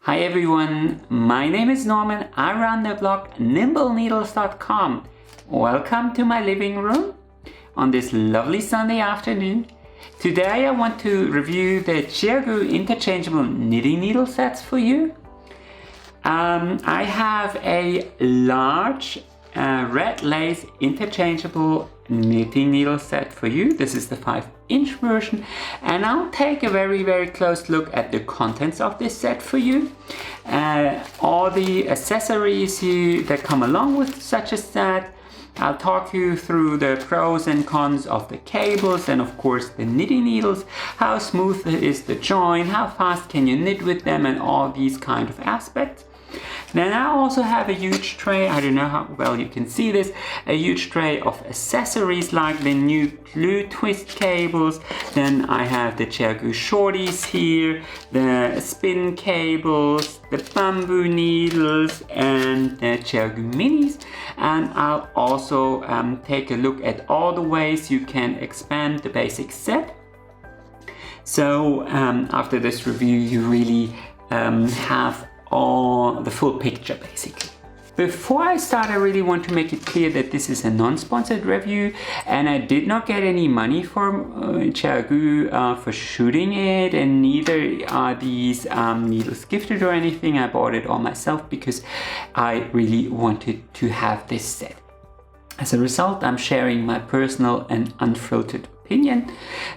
Hi everyone, my name is Norman. I run the blog nimbleneedles.com. Welcome to my living room on this lovely Sunday afternoon. Today I want to review the ChiaoGoo Interchangeable Knitting Needle sets for you. I have a large red lace interchangeable knitting needle set for you. This is the 5-inch version, and I'll take a very close look at the contents of this set for you. All the accessories that come along with such a set. I'll talk you through the pros and cons of the cables and of course the knitting needles, how smooth is the join, how fast can you knit with them, and all these kind of aspects. Then I also have a huge tray, I don't know how well you can see this, a huge tray of accessories like the new glue twist cables. Then I have the ChiaoGoo shorties here, the spin cables, the bamboo needles, and the ChiaoGoo minis. And I'll also take a look at all the ways you can expand the basic set. So after this review you really have the full picture basically. Before I start, I really want to make it clear that this is a non-sponsored review and I did not get any money from ChiaoGoo for shooting it, and neither are these needles gifted or anything. I bought it all myself because I really wanted to have this set. As a result, I'm sharing my personal and unfiltered opinion.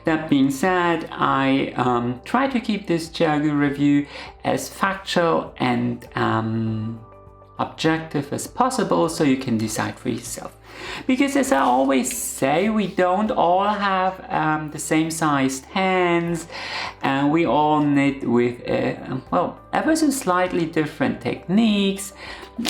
That being said, I try to keep this ChiaoGoo review as factual and objective as possible so you can decide for yourself. Because as I always say, we don't all have the same sized hands, and we all knit with ever so slightly different techniques,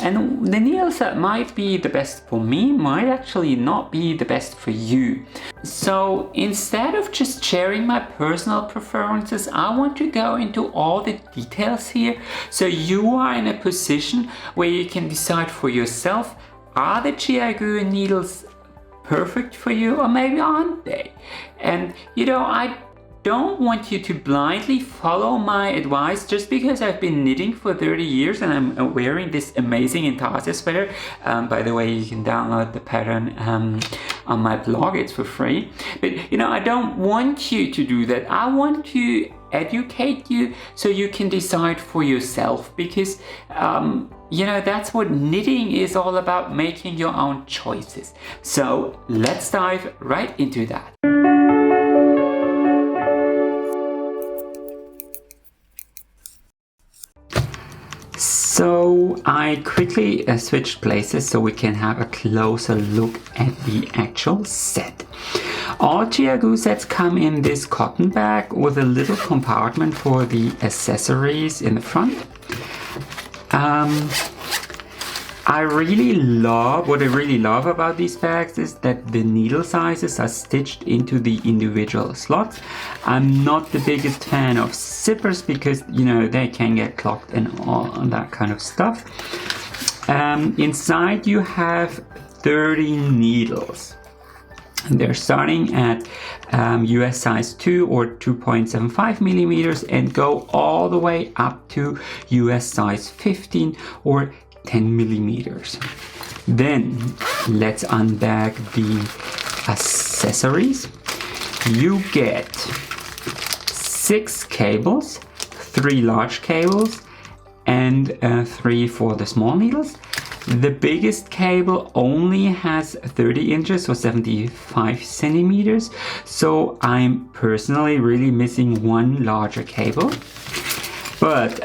and the needles that might be the best for me might actually not be the best for you. So instead of just sharing my personal preferences, I want to go into all the details here so you are in a position where you can decide for yourself, are the ChiaoGoo needles perfect for you or maybe aren't they? And you know, I don't want you to blindly follow my advice just because I've been knitting for 30 years and I'm wearing this amazing intarsia sweater. By the way, you can download the pattern on my blog, it's for free. But you know, I don't want you to do that. I want to educate you so you can decide for yourself, because you know, that's what knitting is all about, making your own choices. So let's dive right into that. So I quickly switched places so we can have a closer look at the actual set. All ChiaoGoo sets come in this cotton bag with a little compartment for the accessories in the front. What I really love about these bags is that the needle sizes are stitched into the individual slots. I'm not the biggest fan of zippers because, you know, they can get clogged and all that kind of stuff. Inside you have 30 needles. And they're starting at US size 2 or 2.75 millimeters and go all the way up to US size 15 or 10 millimeters. Then let's unbag the accessories. You get 6 cables, 3 large cables and 3 for the small needles. The biggest cable only has 30 inches or 75 centimeters, so I'm personally really missing one larger cable. But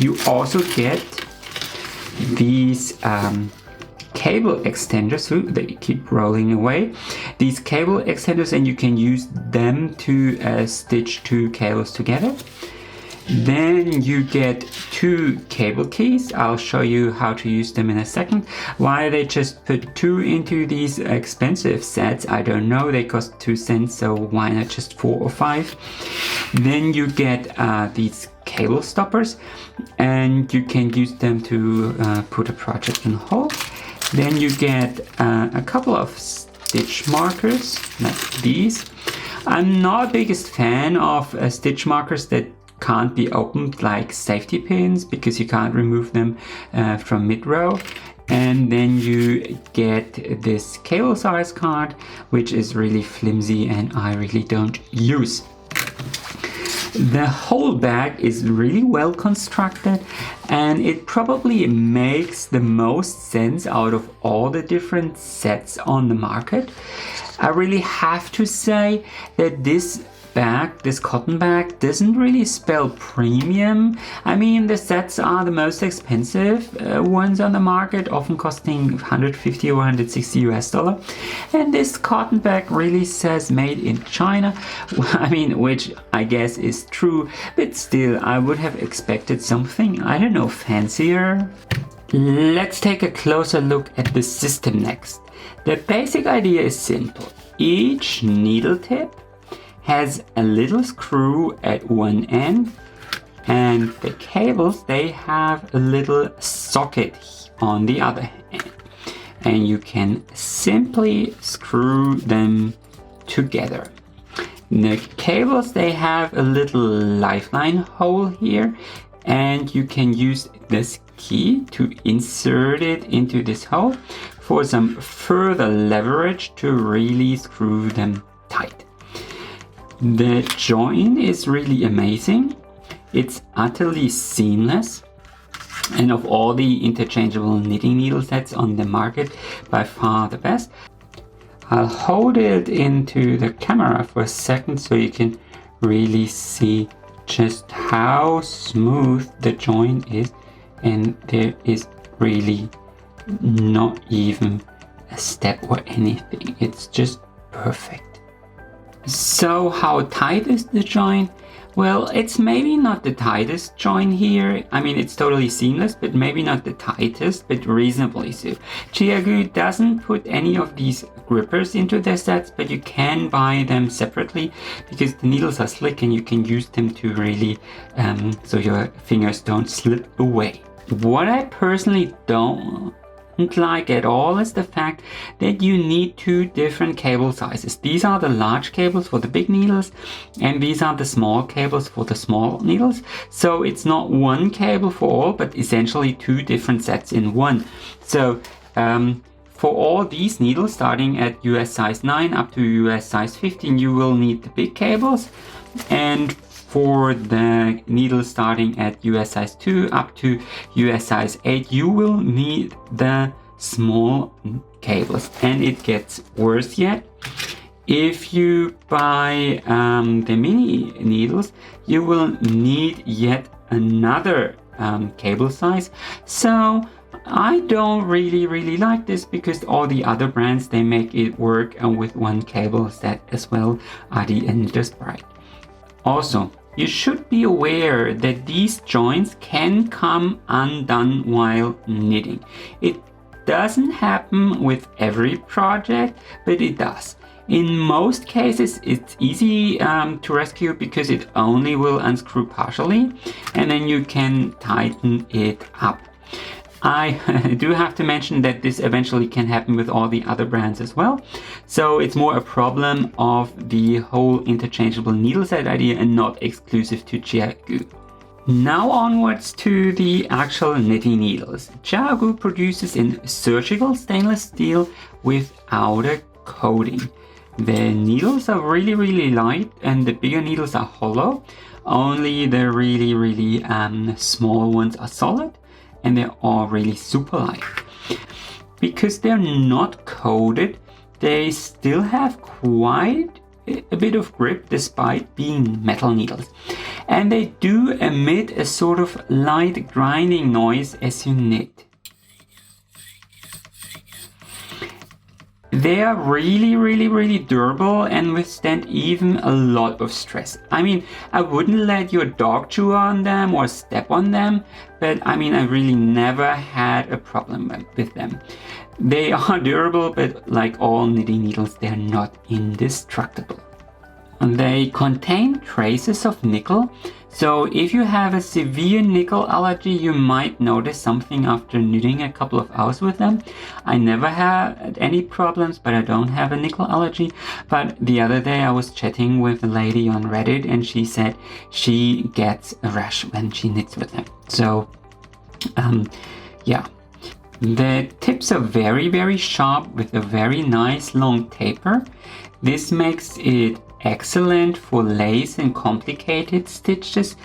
you also get these cable extenders. Ooh, they keep rolling away. These cable extenders, and you can use them to stitch 2 cables together. Then you get 2 cable keys. I'll show you how to use them in a second. Why they just put 2 into these expensive sets, I don't know. They cost 2 cents, so why not just 4 or 5? Then you get these cable stoppers, and you can use them to put a project on hold. Then you get a couple of stitch markers like these. I'm not the biggest fan of stitch markers that can't be opened like safety pins because you can't remove them from mid-row. And then you get this cable size card, which is really flimsy and I really don't use. The whole bag is really well constructed and it probably makes the most sense out of all the different sets on the market. I really have to say that this bag, this cotton bag, doesn't really spell premium. I mean, the sets are the most expensive ones on the market, often costing 150 or 160 US dollar. And this cotton bag really says made in China. I mean, which I guess is true, but still I would have expected something, I don't know, fancier. Let's take a closer look at the system next. The basic idea is simple. Each needle tip has a little screw at one end, and the cables, they have a little socket on the other end, and you can simply screw them together. The cables, they have a little lifeline hole here, and you can use this key to insert it into this hole for some further leverage to really screw them tight. The join is really amazing. It's utterly seamless, and of all the interchangeable knitting needle sets on the market, by far the best. I'll hold it into the camera for a second so you can really see just how smooth the join is, and there is really not even a step or anything. It's just perfect. So how tight is the join? Well, it's maybe not the tightest join here. I mean, it's totally seamless, but maybe not the tightest, but reasonably so. ChiaGoo doesn't put any of these grippers into their sets, but you can buy them separately because the needles are slick and you can use them to really, so your fingers don't slip away. What I personally don't like at all is the fact that you need two different cable sizes. These are the large cables for the big needles, and these are the small cables for the small needles. So it's not one cable for all, but essentially two different sets in one. So for all these needles starting at US size 9 up to US size 15, you will need the big cables, and for the needles starting at US size 2 up to US size 8, you will need the small cables. And it gets worse yet. If you buy the mini needles, you will need yet another cable size. So I don't really like this because all the other brands, they make it work with one cable set as well, Adi and Just Bright. Also, you should be aware that these joints can come undone while knitting. It doesn't happen with every project, but it does. In most cases, it's easy to rescue because it only will unscrew partially, and then you can tighten it up. I do have to mention that this eventually can happen with all the other brands as well. So it's more a problem of the whole interchangeable needle set idea and not exclusive to ChiaGoo. Now onwards to the actual knitting needles. ChiaGoo produces in surgical stainless steel without a coating. The needles are really light and the bigger needles are hollow. Only the really small ones are solid. And they're all really super light. Because they're not coated, they still have quite a bit of grip despite being metal needles. And they do emit a sort of light grinding noise as you knit. They are really durable and withstand even a lot of stress. I mean, I wouldn't let your dog chew on them or step on them, but I mean, I really never had a problem with them. They are durable, but like all knitting needles, they're not indestructible. They contain traces of nickel, So if you have a severe nickel allergy, you might notice something after knitting a couple of hours with them. I never had any problems, but I don't have a nickel allergy. But the other day I was chatting with a lady on Reddit and she said she gets a rash when she knits with them. So yeah. The tips are very sharp with a very nice long taper. This makes it excellent for lace and complicated stitches,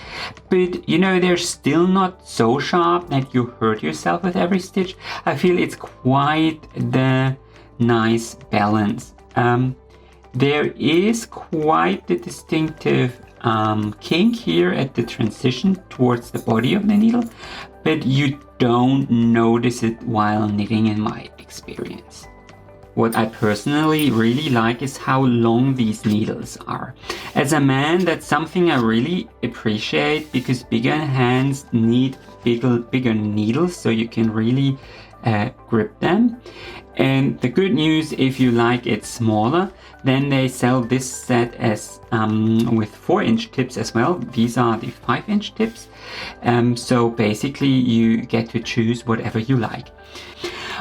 but you know, they're still not so sharp that you hurt yourself with every stitch. I feel it's quite the nice balance. There is quite the distinctive kink here at the transition towards the body of the needle, but you don't notice it while knitting in my experience. What I personally really like is how long these needles are. As a man, that's something I really appreciate because bigger hands need bigger needles so you can really grip them. And the good news, if you like it smaller, then they sell this set as with 4-inch tips as well. These are the 5-inch tips. So basically you get to choose whatever you like.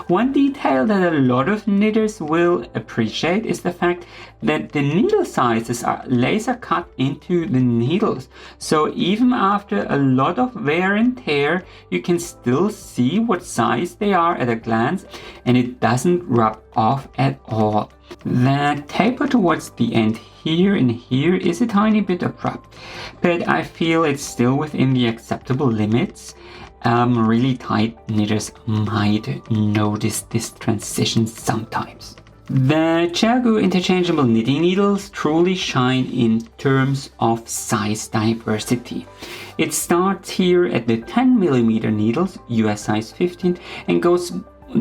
One detail that a lot of knitters will appreciate is the fact that the needle sizes are laser cut into the needles. So even after a lot of wear and tear, you can still see what size they are at a glance, and it doesn't rub off at all. The taper towards the end here and here is a tiny bit abrupt, but I feel it's still within the acceptable limits. Really tight knitters might notice this transition sometimes. The ChiaoGoo Interchangeable knitting needles truly shine in terms of size diversity. It starts here at the 10mm needles, US size 15, and goes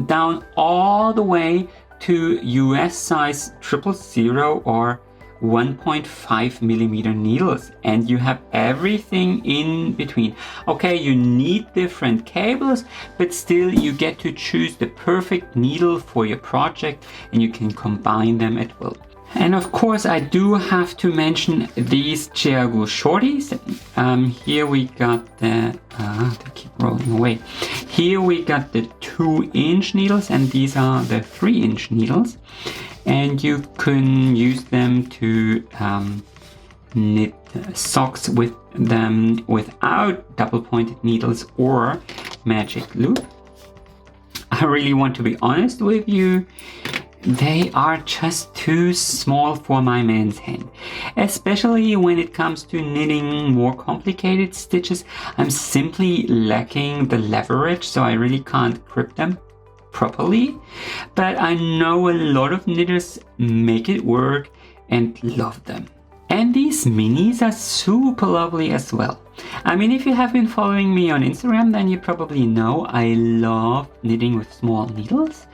down all the way to US size 000 or 1.5mm needles, and you have everything in between. Okay, you need different cables, but still you get to choose the perfect needle for your project and you can combine them at will. And of course I do have to mention these ChiaoGoo shorties. Here we got the they keep rolling away. Here we got the 2-inch needles, and these are the 3-inch needles. And you can use them to knit socks with them without double-pointed needles or magic loop. I really want to be honest with you, they are just too small for my man's hand. Especially when it comes to knitting more complicated stitches, I'm simply lacking the leverage, so I really can't grip them properly. But I know a lot of knitters make it work and love them. And these minis are super lovely as well. I mean, if you have been following me on Instagram, then you probably know I love knitting with small needles.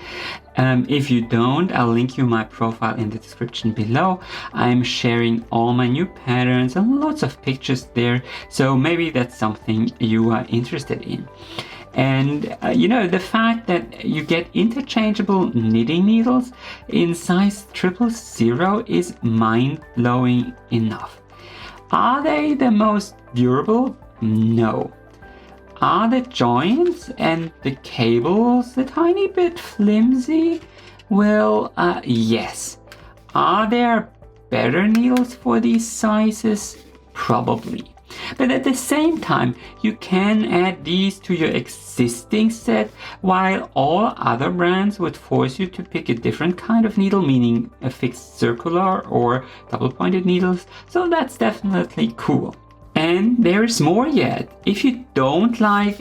If you don't, I'll link you my profile in the description below. I'm sharing all my new patterns and lots of pictures there, so maybe that's something you are interested in. And you know, the fact that you get interchangeable knitting needles in size 000 is mind-blowing enough. Are they the most durable? No. Are the joints and the cables a tiny bit flimsy? Well, yes. Are there better needles for these sizes? Probably. But at the same time, you can add these to your existing set, while all other brands would force you to pick a different kind of needle, meaning a fixed circular or double-pointed needles, so that's definitely cool. And there is more yet. If you don't like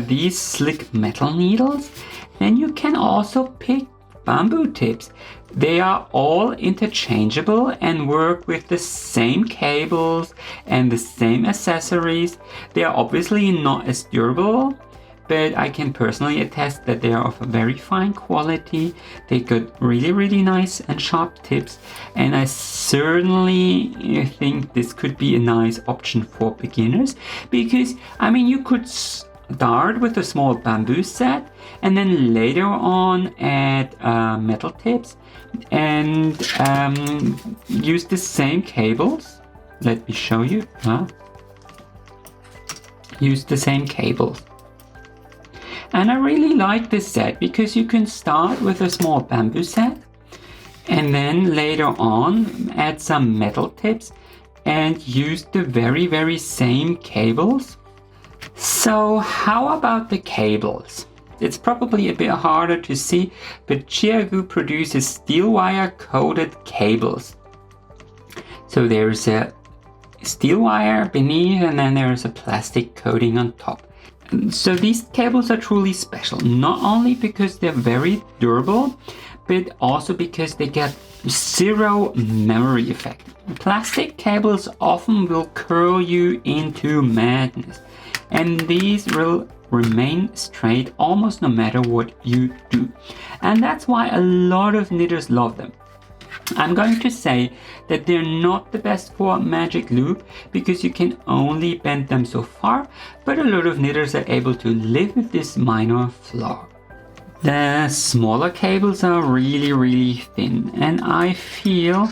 these slick metal needles, then you can also pick bamboo tips. They are all interchangeable and work with the same cables and the same accessories. They are obviously not as durable, but I can personally attest that they are of a very fine quality. They got really nice and sharp tips, and I certainly think this could be a nice option for beginners, because I mean, you could start with a small bamboo set and then later on add metal tips and use the same cables. Let me show you. use the same cables. And I really like this set because you can start with a small bamboo set and then later on add some metal tips and use the very same cables. So how about the cables? It's probably a bit harder to see, but ChiaoGoo produces steel wire coated cables. So there's a steel wire beneath and then there's a plastic coating on top. So these cables are truly special, not only because they're very durable, but also because they get zero memory effect. Plastic cables often will curl you into madness, and these will remain straight almost no matter what you do. And that's why a lot of knitters love them. I'm going to say that they're not the best for magic loop because you can only bend them so far, but a lot of knitters are able to live with this minor flaw. The smaller cables are really thin, and I feel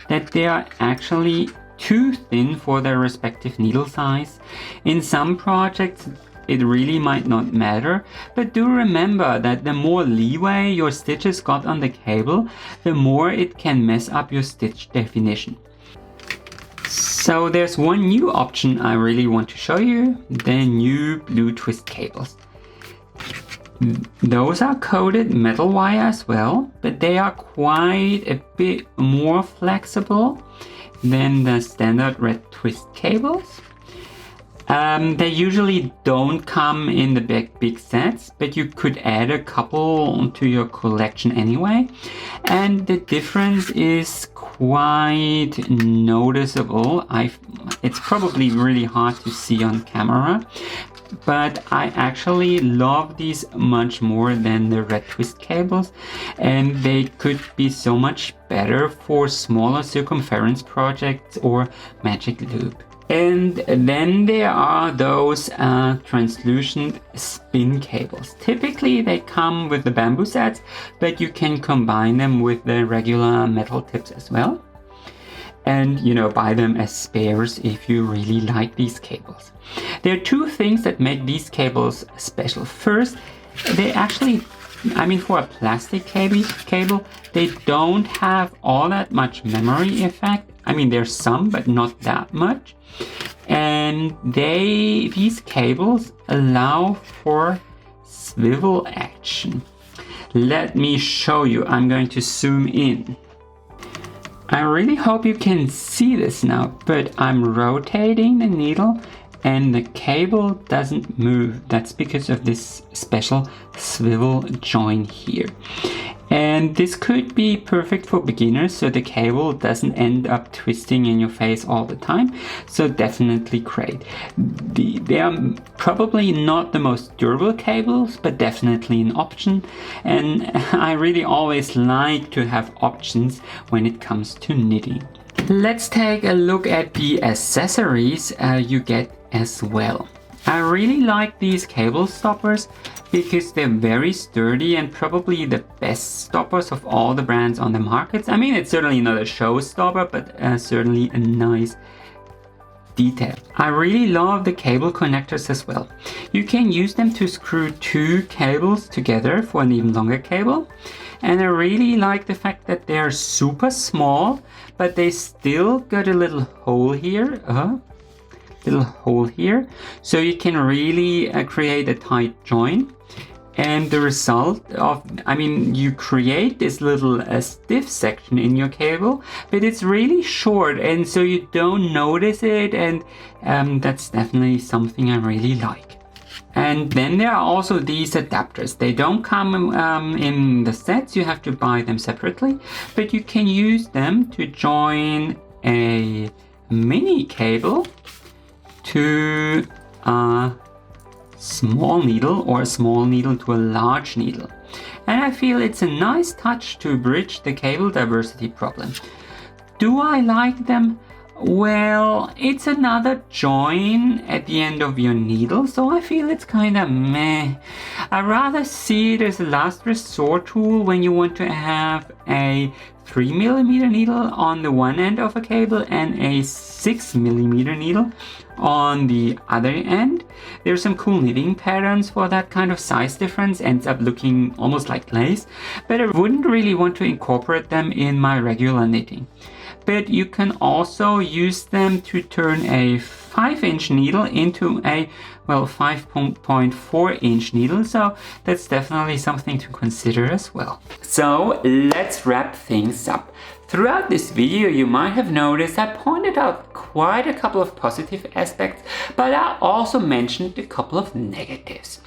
that they are actually too thin for their respective needle size. In some projects it really might not matter, but do remember that the more leeway your stitches got on the cable, the more it can mess up your stitch definition. So there's one new option I really want to show you, the new blue twist cables. Those are coated metal wire as well, but they are quite a bit more flexible than the standard red twist cables. They usually don't come in the big sets, but you could add a couple to your collection anyway. And the difference is quite noticeable. It's probably really hard to see on camera, but I actually love these much more than the red twist cables, and they could be so much better for smaller circumference projects or magic loop. And then there are those translucent spin cables. Typically they come with the bamboo sets, but you can combine them with the regular metal tips as well. And buy them as spares if you really like these cables. There are two things that make these cables special. First, they actually, for a plastic cable, they don't have all that much memory effect. There's some, but not that much. And these cables allow for swivel action. Let me show you. I'm going to zoom in. I really hope you can see this now, but I'm rotating the needle and the cable doesn't move. That's because of this special swivel joint here. And this could be perfect for beginners, so the cable doesn't end up twisting in your face all the time. So definitely great. They are probably not the most durable cables, but definitely an option. And I really always like to have options when it comes to knitting. Let's take a look at the accessories you get as well. I really like these cable stoppers because they're very sturdy and probably the best stoppers of all the brands on the markets. It's certainly not a showstopper, but certainly a nice detail. I really love the cable connectors as well. You can use them to screw two cables together for an even longer cable. And I really like the fact that they're super small, but they still got a little hole here. So you can really create a tight joint, and the result of you create this little stiff section in your cable, but it's really short, and so you don't notice it, and that's definitely something I really like. And then there are also these adapters. They don't come in the sets, you have to buy them separately, but you can use them to join a mini cable to a small needle or a small needle to a large needle. And I feel it's a nice touch to bridge the cable diversity problem. Do I like them? Well, it's another join at the end of your needle, so I feel it's kind of meh. I rather see it as a last resort tool when you want to have a 3mm needle on the one end of a cable and a 6mm needle on the other end. There's some cool knitting patterns for that kind of size difference, ends up looking almost like lace, but I wouldn't really want to incorporate them in my regular knitting. But you can also use them to turn a 5-inch needle into a, well, 5.4-inch needle, so that's definitely something to consider as well. So let's wrap things up. Throughout this video, you might have noticed I pointed out quite a couple of positive aspects, but I also mentioned a couple of negatives.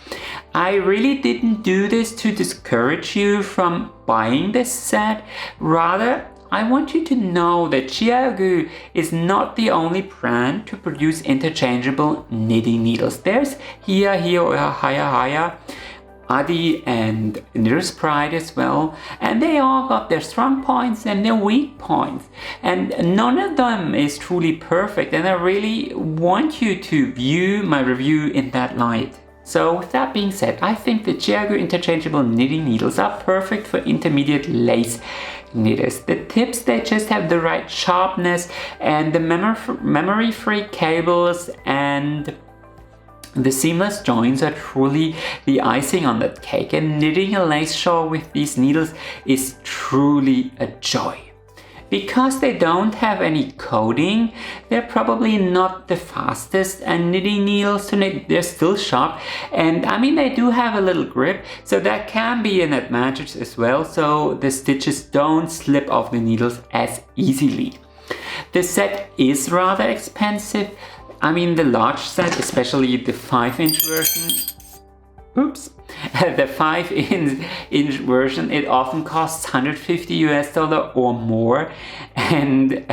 I really didn't do this to discourage you from buying this set. Rather, I want you to know that ChiaoGoo is not the only brand to produce interchangeable knitting needles. There's Hiya, Adi and Knitter's Pride as well, and they all got their strong points and their weak points, and none of them is truly perfect, and I really want you to view my review in that light. So with that being said, I think the ChiaoGoo Interchangeable Knitting Needles are perfect for intermediate lace knitters. The tips, they just have the right sharpness, and the memory-free cables and the seamless joins are truly the icing on that cake, and knitting a lace shawl with these needles is truly a joy. Because they don't have any coating, they're probably not the fastest knitting needles to knit. They're still sharp, and I mean, they do have a little grip, so that can be an advantage as well, so the stitches don't slip off the needles as easily. The set is rather expensive. I mean, the large set, especially the 5-inch version, the 5-inch version, it often costs $150 or more, and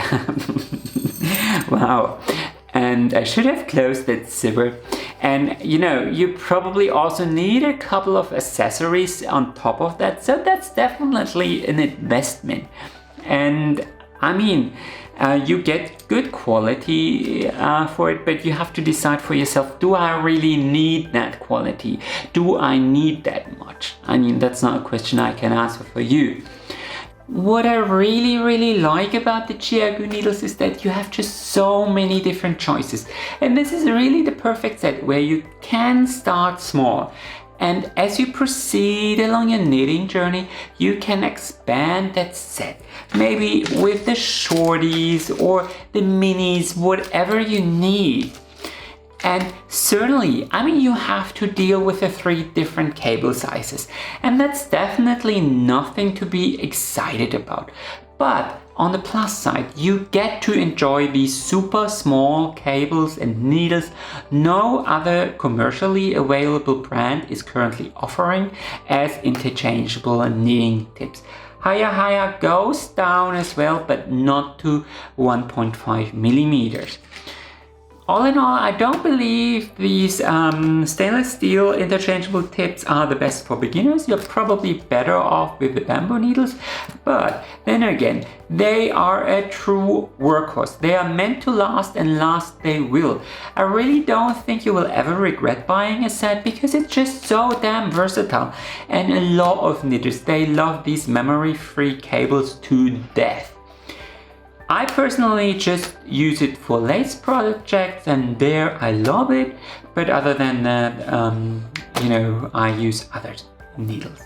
wow, and I should have closed that zipper. And you know, you probably also need a couple of accessories on top of that, so that's definitely an investment. And I mean, you get good quality for it, but you have to decide for yourself, do I really need that quality? Do I need that much? I mean, that's not a question I can answer for you. What I really like about the ChiaoGoo needles is that you have just so many different choices. And this is really the perfect set where you can start small. And as you proceed along your knitting journey, you can expand that set. Maybe with the shorties or the minis, whatever you need. And certainly, I mean, you have to deal with the 3 different cable sizes. And that's definitely nothing to be excited about. But on the plus side, you get to enjoy these super small cables and needles no other commercially available brand is currently offering as interchangeable knitting tips. Hiya goes down as well, but not to 1.5 millimeters. All in all, I don't believe these stainless steel interchangeable tips are the best for beginners. You're probably better off with the bamboo needles, but then again, they are a true workhorse. They are meant to last, and last they will. I really don't think you will ever regret buying a set because it's just so damn versatile, and a lot of knitters, they love these memory-free cables to death. I personally just use it for lace projects, and there I love it, but other than that, you know, I use other needles.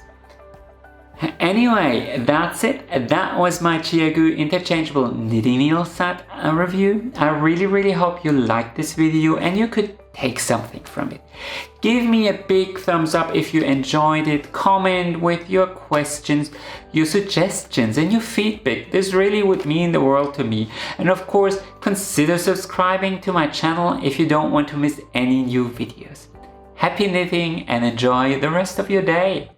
Anyway, that's it. That was my ChiaoGoo Interchangeable Knitting Needle Set review. I really hope you liked this video and you could take something from it. Give me a big thumbs up if you enjoyed it. Comment with your questions, your suggestions and your feedback. This really would mean the world to me. And of course, consider subscribing to my channel if you don't want to miss any new videos. Happy knitting and enjoy the rest of your day.